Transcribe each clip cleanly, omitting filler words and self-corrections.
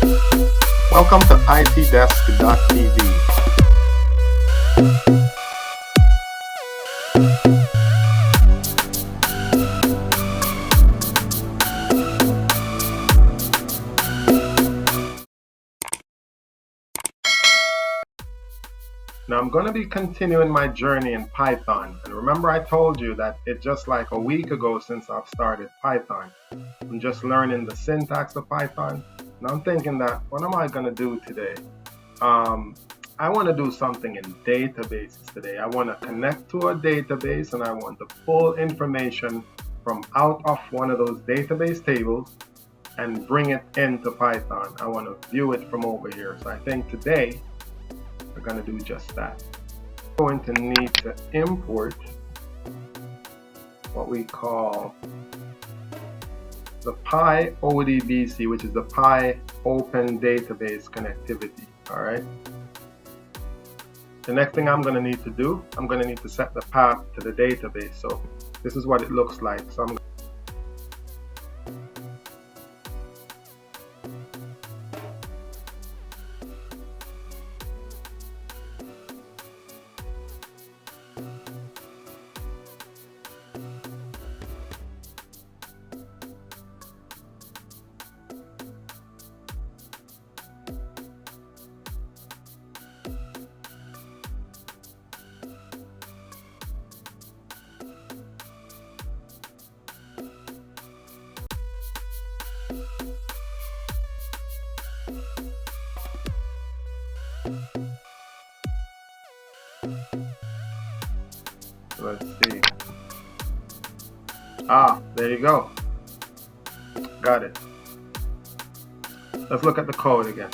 Welcome to itdesk.tv. Now I'm going to be continuing my journey in Python, and remember I told you that it's just like a week ago since I've started Python. I'm just learning the syntax of Python, and I'm thinking that what am I going to do today? I want to do something in databases today. I want to connect to a database and I want to pull information from out of one of those database tables and bring it into Python. I want to view it from over here. So I think today we're going to do just that. We're going to need to import what we call the PyODBC, which is the Pi Open Database Connectivity. All right. The next thing I'm going to need to do, I'm going to need to set the path to the database. So this is what it looks like. So I'm let's see. There you go. Got it. Let's look at the code again.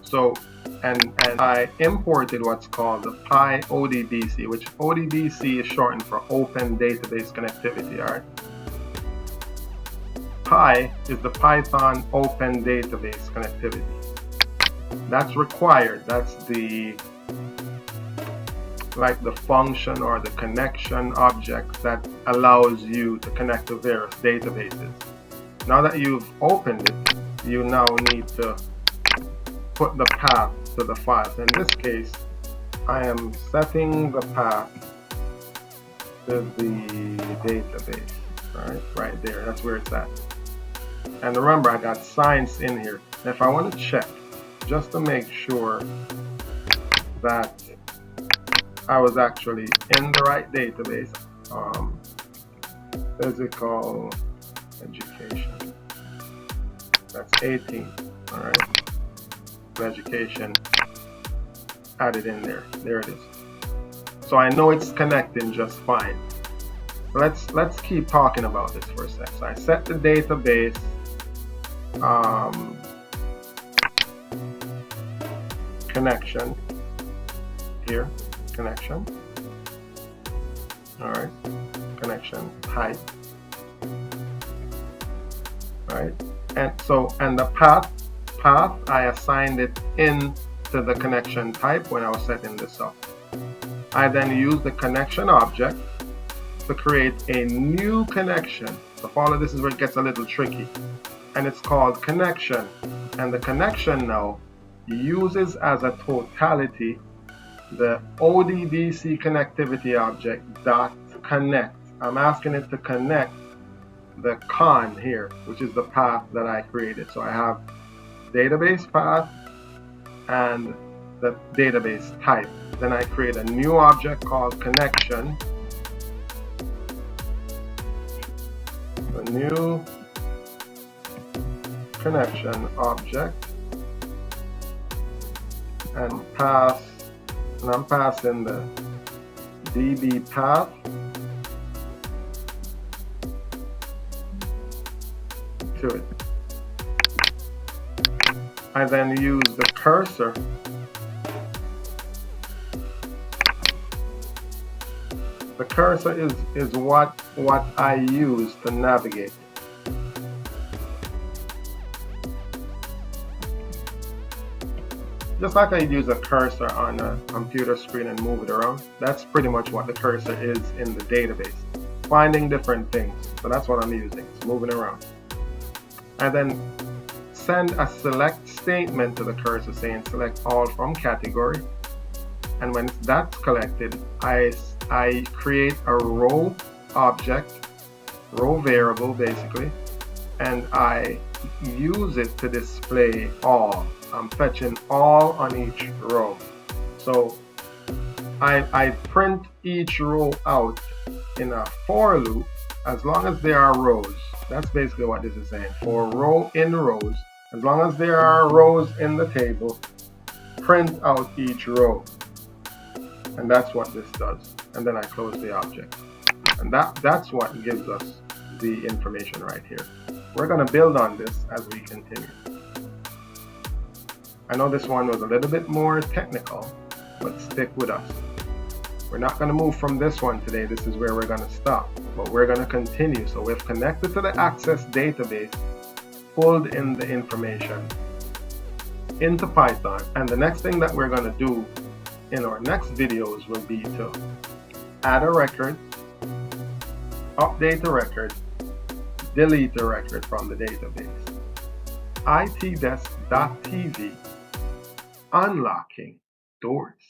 So, and I imported what's called the PyODBC, which ODBC is shortened for Open Database Connectivity. All right. Pi is the Python Open Database Connectivity. That's required. That's like the function or the connection object that allows you to connect to various databases. Now that you've opened it, you now need to put the path to the file. So in this case, I am setting the path to the database. All right there. That's where it's at. And remember, I got science in here. And if I want to check, just to make sure that I was actually in the right database, physical education, that's 18, all right, education added in there, there it is. So I know it's connecting just fine. Let's keep talking about this for a sec. So I set the database, connection here, connection, all right, connection type, all right, and the path I assigned it in to the connection type when I was setting this up. I then use the connection object to create a new connection. So follow, this is where it gets a little tricky, and it's called connection, and the connection now uses as a totality the ODBC connectivity object dot connect. I'm asking it to connect the con here, which is the path that I created. So I have database path and the database type. Then I create a new object called connection. A new connection object and pass. And I'm passing the DB path to it. I then use the cursor The cursor is what I use to navigate. Just like I use a cursor on a computer screen and move it around, that's pretty much what the cursor is in the database. Finding different things. So that's what I'm using. It's moving around. And then send a select statement to the cursor saying select all from category. And when that's collected, I create a row object, row variable basically, and I use it to display all. I'm fetching all on each row. So I print each row out in a for loop as long as there are rows. That's basically what this is saying. For row in rows, as long as there are rows in the table, print out each row. And that's what this does. And then I close the object. And that's what gives us the information right here. We're going to build on this as we continue. I know this one was a little bit more technical, but stick with us. We're not going to move from this one today. This is where we're going to stop, but we're going to continue. So we've connected to the Access database, pulled in the information into Python, and the next thing that we're going to do in our next videos will be to add a record, update a record, delete a record from the database. itdesk.tv, unlocking doors.